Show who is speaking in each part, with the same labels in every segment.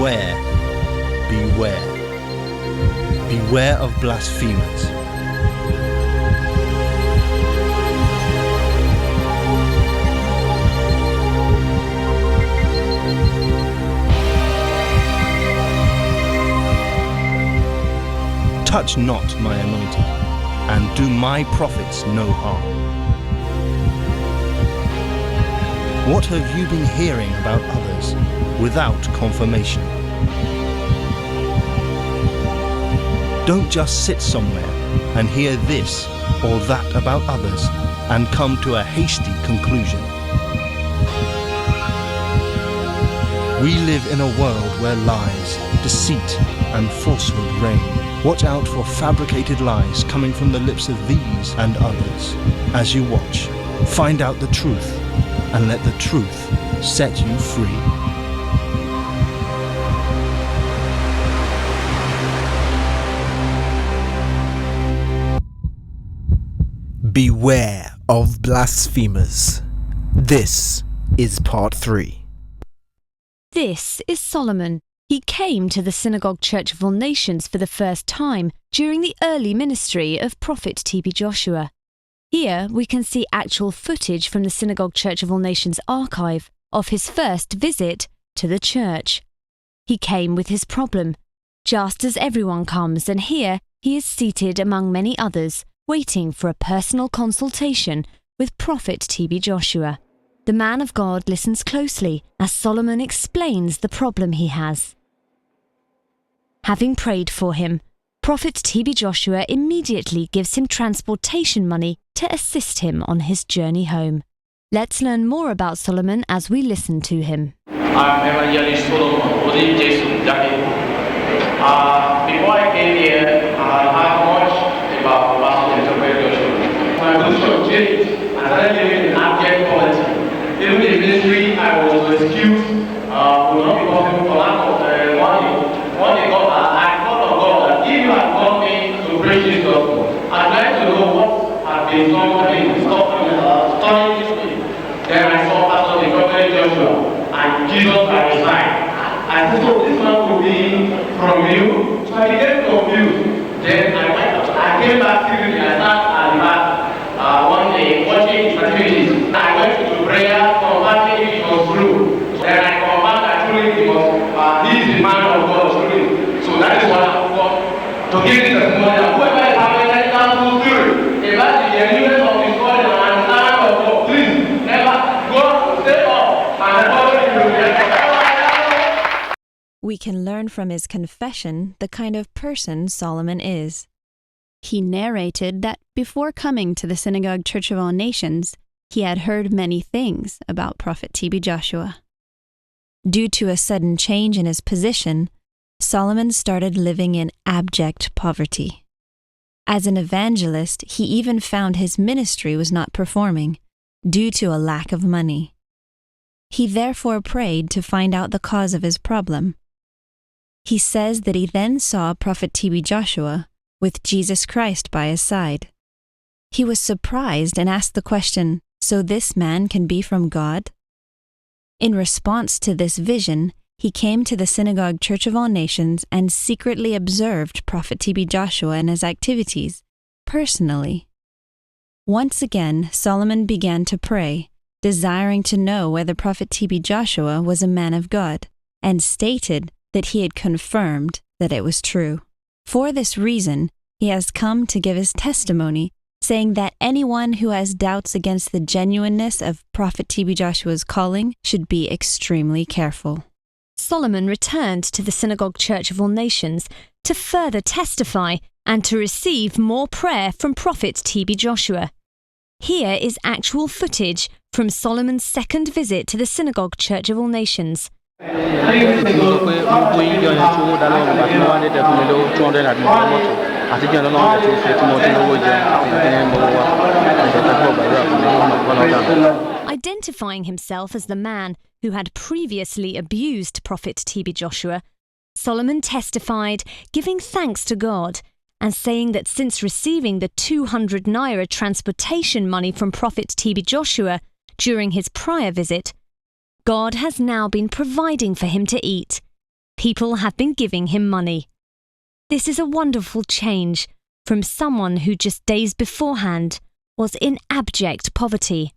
Speaker 1: Beware, beware, beware of blasphemers. Touch not my anointed, and do my prophets no harm. What have you been hearing about others without confirmation? Don't just sit somewhere and hear this or that about others and come to a hasty conclusion. We live in a world where lies, deceit, and falsehood reign. Watch out for fabricated lies coming from the lips of these and others. As you watch, find out the truth and let the truth set you free.
Speaker 2: Beware of blasphemers. This is part 3.
Speaker 3: This is Solomon. He came to the Synagogue Church of All Nations for the first time during the early ministry of Prophet T.B. Joshua. Here we can see actual footage from the Synagogue Church of All Nations archive of his first visit to the church. He came with his problem, just as everyone comes, and here he is seated among many others, waiting for a personal consultation with Prophet T.B. Joshua. The man of God listens closely as Solomon explains the problem he has. Having prayed for him, Prophet T.B. Joshua immediately gives him transportation money to assist him on his journey home. Let's learn more about Solomon as we listen to him.
Speaker 4: I'm Evangelist Solomon. Before I came here, I heard much about Pastor Joshua. My position changed and started living in abject poverty. Even in ministry, I was excused, could not be possible for lack of money. One day, I thought of God that if you had called me to preach this gospel, I'd like to know what had been studying this way. Then I saw Pastor Joshua and Jesus by his side. I said, so this man could be from you? So I became confused. Then I came back secretly. I sat at the back one day watching his activities. I went to prayer, confirming it was true. Then I confirmed that truly he is the man of God, truly. So that is what I forgot to give this testimony that whoever is having any counsel spirit about the genuineness of his God and understanding of God, please never go, stay up and follow him.
Speaker 3: We can learn from his confession the kind of person Solomon is. He narrated that before coming to the Synagogue Church of All Nations, he had heard many things about Prophet T.B. Joshua. Due to a sudden change in his position, Solomon started living in abject poverty. As an evangelist, he even found his ministry was not performing due to a lack of money. He therefore prayed to find out the cause of his problem. He says that he then saw Prophet T.B. Joshua with Jesus Christ by his side. He was surprised and asked the question, "So this man can be from God?" In response to this vision, he came to the Synagogue Church of All Nations and secretly observed Prophet T.B. Joshua and his activities, personally. Once again, Solomon began to pray, desiring to know whether Prophet T.B. Joshua was a man of God, and stated that he had confirmed that it was true. For this reason, he has come to give his testimony, saying that anyone who has doubts against the genuineness of Prophet T.B. Joshua's calling should be extremely careful. Solomon returned to the Synagogue Church of All Nations to further testify and to receive more prayer from Prophet T.B. Joshua. Here is actual footage from Solomon's second visit to the Synagogue Church of All Nations. Identifying himself as the man who had previously abused Prophet T.B. Joshua, Solomon testified, giving thanks to God and saying that since receiving the 200 naira transportation money from Prophet T.B. Joshua during his prior visit, God has now been providing for him to eat.
Speaker 5: people have been giving him money. This is a wonderful change from someone who just days beforehand was in abject poverty,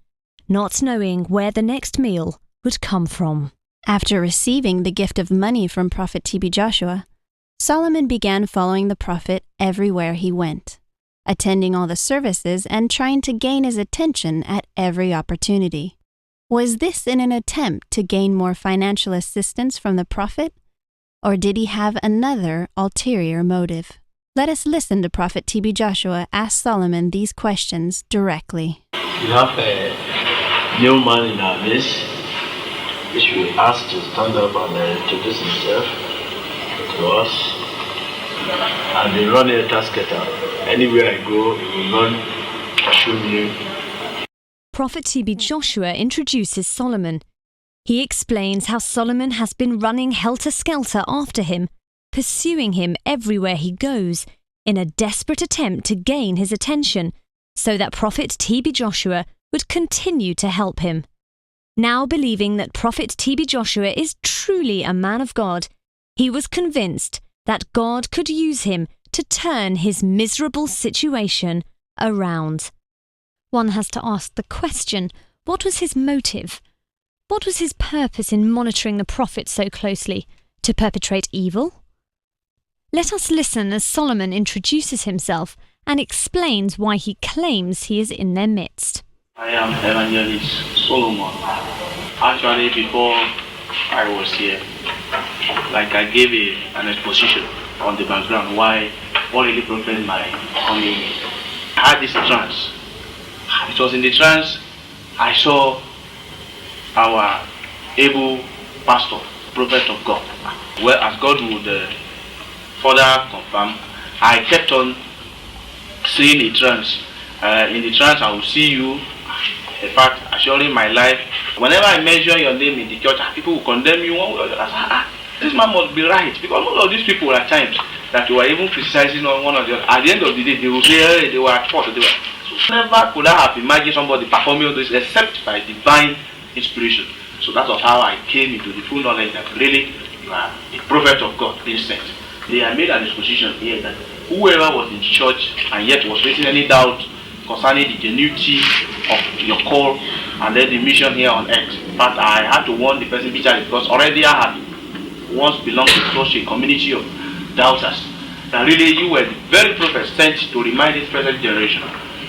Speaker 5: not knowing where the next meal would come from.
Speaker 3: After receiving the gift of money from Prophet TB Joshua, Solomon began following the prophet everywhere he went, attending all the services and trying to gain his attention at every opportunity. Was this in an attempt to gain more financial assistance from the prophet, or did he have another ulterior motive? Let us listen to Prophet TB Joshua ask Solomon these questions directly.
Speaker 6: We have a new man in our midst, which we ask to stand up and introduce himself to us. And they run a tasketer. Anywhere I go, he will run, show me.
Speaker 5: Prophet TB Joshua introduces Solomon. He explains how Solomon has been running helter-skelter after him, pursuing him everywhere he goes, in a desperate attempt to gain his attention, so that Prophet TB Joshua would continue to help him. Now believing that Prophet TB Joshua is truly a man of God, he was convinced that God could use him to turn his miserable situation around. One has to ask the question, what was his motive? What was his purpose in monitoring the prophet so closely? To perpetrate evil? Let us listen as Solomon introduces himself and explains why he claims he is in their midst.
Speaker 6: I am Evangelist Solomon. Actually, before I was here, I gave an exposition on the background why what really propelled my coming in. I had this trance. It was in the trance I saw our able pastor, prophet of God. Well, as God would further confirm, I kept on seeing a trance. In the trance, I will see you. In fact, assuring my life, whenever I mention your name in the church, people will condemn you. This man must be right, because all of these people at times that you were even criticizing on one of the other. At the end of the day, they will say, hey, they were at fault. So never could I have imagined somebody performing all this except by divine inspiration. So that was how I came into the full knowledge that really you are a prophet of God being sent. They had made an exposition here that whoever was in church and yet was facing any doubt concerning the genuinity of your call and then the mission here on earth. In fact, I had to warn the person because already I had once belonged to such a community of doubters that really you were the very prophet sent to remind this present generation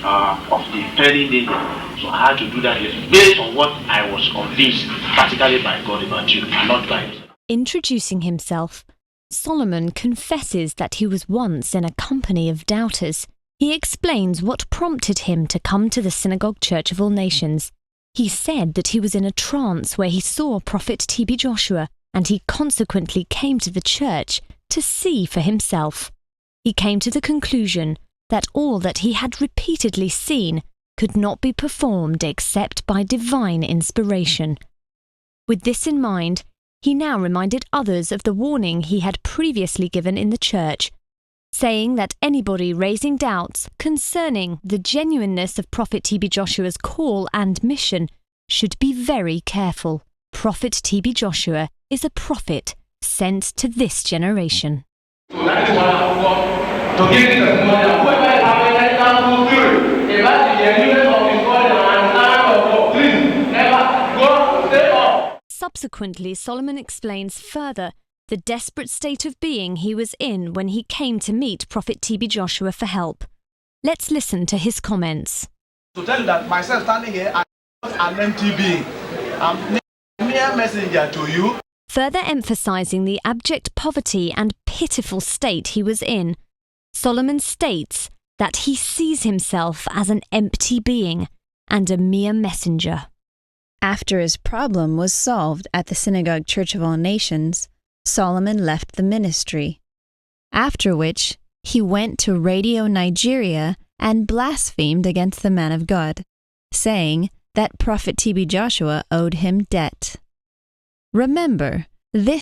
Speaker 6: of the impending danger. So I had to do that based on what I was convinced practically by God about you and not by me.
Speaker 5: Introducing himself, Solomon confesses that he was once in a company of doubters. He explains what prompted him to come to the Synagogue Church of All Nations. He said that he was in a trance where he saw Prophet TB Joshua, and he consequently came to the church to see for himself. He came to the conclusion that all that he had repeatedly seen could not be performed except by divine inspiration. With this in mind, he now reminded others of the warning he had previously given in the church, saying that anybody raising doubts concerning the genuineness of Prophet TB Joshua's call and mission should be very careful. Prophet TB Joshua is a prophet sent to this generation.
Speaker 4: That is what I want to give the testimony that whoever is having any doubtful spirit about the genuineness of his calling and time of God, please never go stay off.
Speaker 5: Subsequently, Solomon explains further the desperate state of being he was in when he came to meet Prophet TB Joshua for help. Let's listen to his comments.
Speaker 7: To tell you that myself standing here, I'm not an empty being. I'm a mere messenger to you.
Speaker 5: Further emphasizing the abject poverty and pitiful state he was in, Solomon states that he sees himself as an empty being and a mere messenger.
Speaker 3: After his problem was solved at the Synagogue Church of All Nations, Solomon left the ministry, after which he went to Radio Nigeria and blasphemed against the man of God, saying that Prophet TB Joshua owed him debt. Remember, this